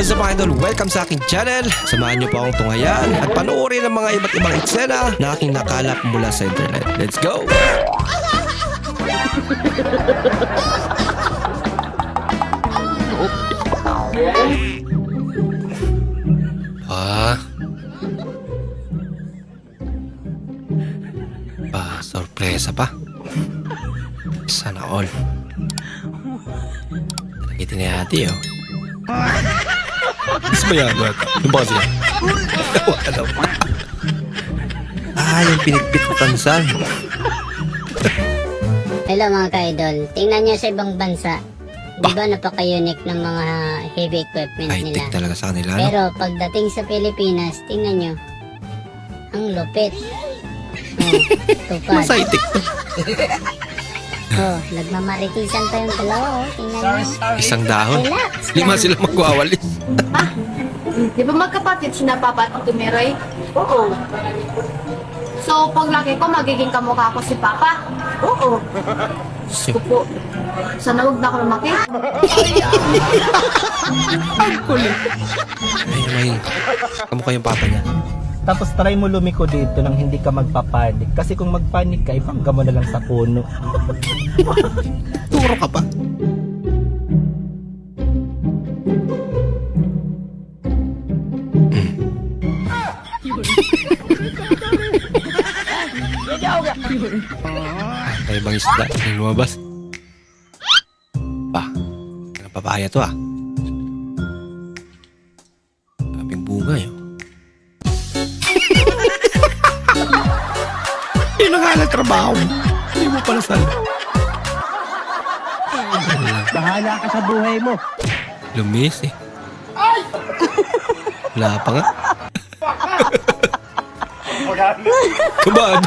what's up mga idol? Welcome sa aking channel. Samahan niyo po akong tunghayan at panoorin ang mga iba't ibang eksena na aking nakalap mula sa internet. Let's go! Sorpresa pa. Sana all. Nagitin ni ate, oh. Mas ba yan? Yung ba kasi? Wala daw. Yung pinigpit ko tansan. Hello mga ka-idol, tingnan nyo sa ibang bansa. Di ba napaka-unique ng mga heavy equipment nila? High-tech talaga sa kanila, no? Pero pagdating sa Pilipinas, tingnan nyo, ang lupit. Tupad. Mas high-tech to. Nagmamaritisan pa yung dalawa, tingnan nyo. Isang dahon. Relax Lima lang. sila magwawalis. Di ba magkapatid sina Papa at Tumeroy? Oo. So, pag laki ko, magiging kamukha ko si Papa? Oo. Diyos ko po. Sana huwag na ako lumaki. Ang kulit. May kamukha yung papa niya. Tapos try mo lumiko dito nang hindi ka magpapanik. Kasi kung magpanik ka, ipangga mo na lang sa puno. Turo ka pa. May ibang isda yung lumabas. Papaya to, Daming bunga yun. Yun ang halang trabaho. Hindi mo pala sala. Bahala ka sa buhay mo. Lumis eh. Wala pa nga. Kabad.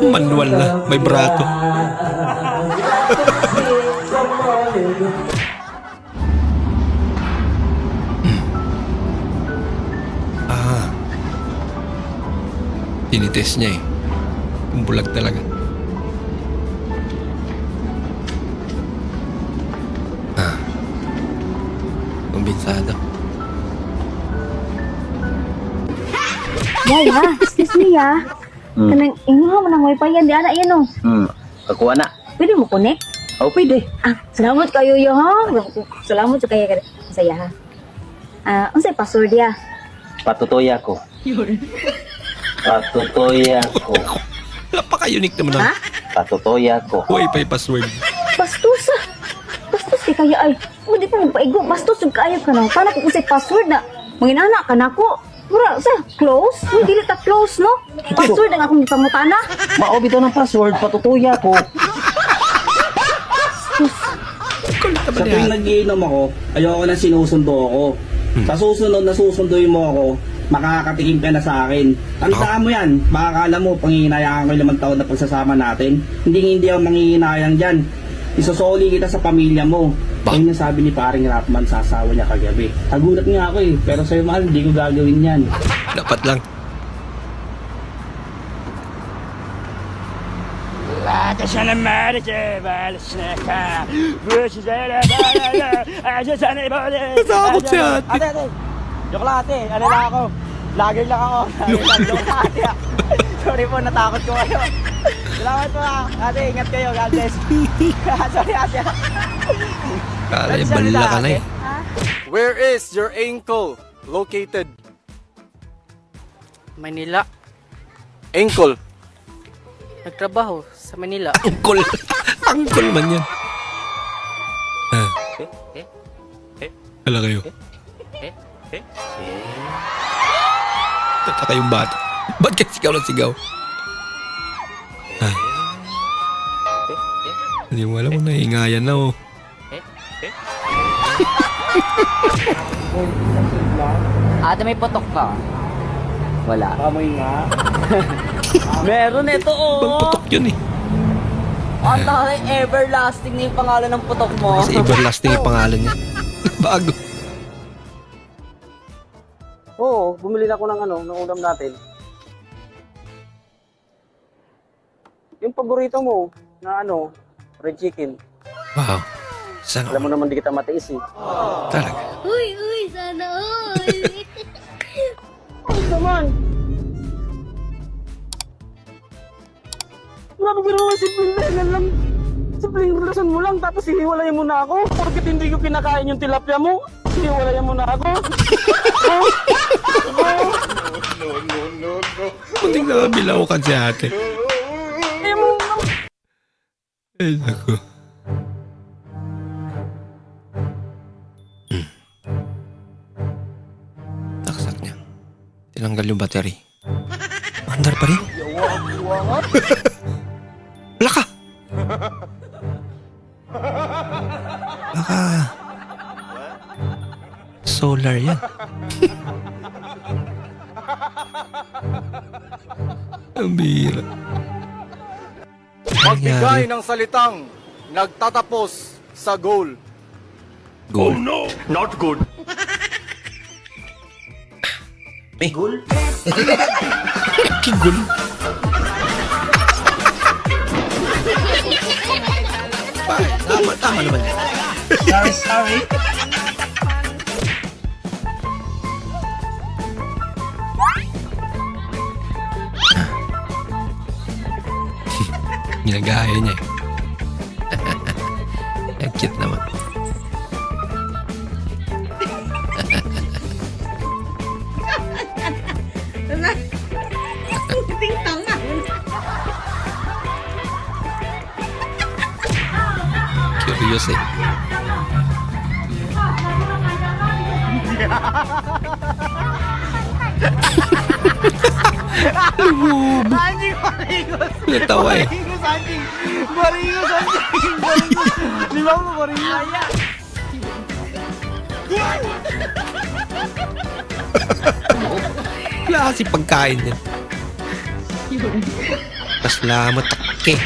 Manual na, may brato. Tinitest niya eh. Yung bulag talaga. Kumbensado. Yaya, excuse me Kanang inyo mo ng wifi yan, di ana yan oh. Kakuha na. Pwede mo connect? Pwede. Salamat kayo yo ha. Salamat sa kaya saya ha. Unsay password ya? Patutoya ko. Patutoya ko. Napaka-unique naman ang Patutoya ko. Wi-Fi password. Bastos di kaya ay. Di pa magpaigo, bastos yung kaya ka na. Paano kung unsay password na? Manginana ka na ko. Mura, close? Uy, dili ta close, no? Password ang akong pangutana. Maobi daw ng password, patutoya ko. Sa tuwing nag-iinom ako, ayoko na sinusundo ako. Sa susunod na susunduin mo ako, makakatikim ka na sa akin. Tandaan mo yan, baka akala mo, panginayaan ko 5 taon na pagsasama natin. Hindi ako manginayang dyan. Isosoli kita sa pamilya mo. Ayun yung sabi ni paring Rapman sa asawa niya kagabi. Nagulat nga ako eh, pero sa'yo mahal, hindi ko gagawin yan. Dapat lang. Natakot si ate. Ate, joke lang ate, ano lang ako. Lager lang ako. Joke lang ate. Sorry po, natakot ko kayo. Salamat po ate, ingat kayo, God bless. Sorry ate. Kala yung bala ka na eh. Where is your ankle located? Manila. Ankle. Nagtrabaho sa Manila. Angkol. Angkol man yan. Hala kayo. Tataka yung bata. Ba't kayo sigaw na sigaw? Hindi mo alam kung nahingayan na oh. Ate, may putok ka? Wala. Kamoy nga. Meron ito, Bang putok yun eh. Ang taray, everlasting na yung pangalan ng putok mo. Kasi everlasting yung pangalan niya. Bago. Oo, bumili na ako ng ng ulam natin. Yung paborito mo na red chicken. Wow. Sana Alam mo naman di kita matiis eh. talaga. Uy, sana all. Ano naman? Grabe ka naman, simpleng dahilan lang. Simpleng rason mo lang, tapos hihiwalayan mo na ako. Porket hindi ko kinakain yung tilapia mo, hihiwalayan mo na ako. Muntik na bilawakan si ate. Ay, naku. Taksak niya. Tinanggal yung battery. Andar pa rin. Wala ka! Baka... solar yan. Ang bihira. Magbigay ng salitang nagtatapos sa goal. Goal. no, not good. Goal? Kigul. Tama naman. Sorry. Ginagaya niya eh. Ang cute naman. Curious eh. Anjing, baringos! Natawa eh. Baringos, anjing! Baringos, anjing! Baringos! Di ba mo baringos? Wala kasi pagkain din. Mas lamat ke.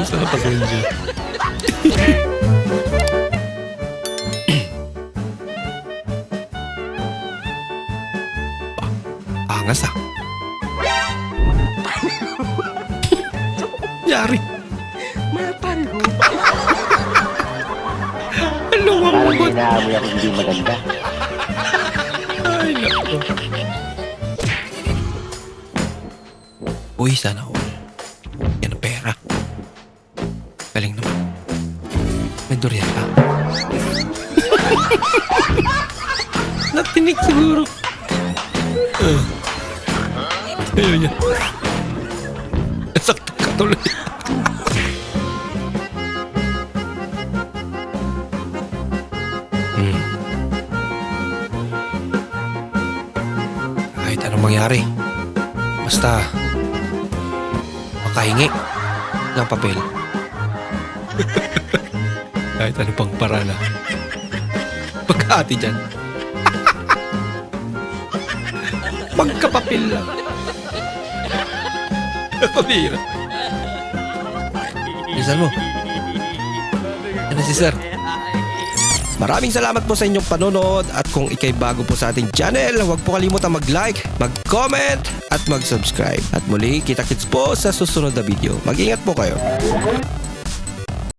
Sa pasensya. Angas ah. Yari. Ano mo mo? Inaamoy ako hindi maganda. Ay, naku. Uy, sana all. Yan ang pera. Galing naman. May durian pa. Natinig siguro. Ayaw niya. Nasaktan ka tuloy. Kahit anong mangyari, basta makahingi ng papel. Kahit ano pang paraan na pagkati dyan. Pagkapapil lang. Pabira. Bilisan mo. Yan na si sir. Maraming salamat po sa inyong panonood at kung ikay bago po sa ating channel, huwag po kalimutang mag-like, mag-comment at mag-subscribe. At muli, kita-kits po sa susunod na video. Mag-ingat po kayo.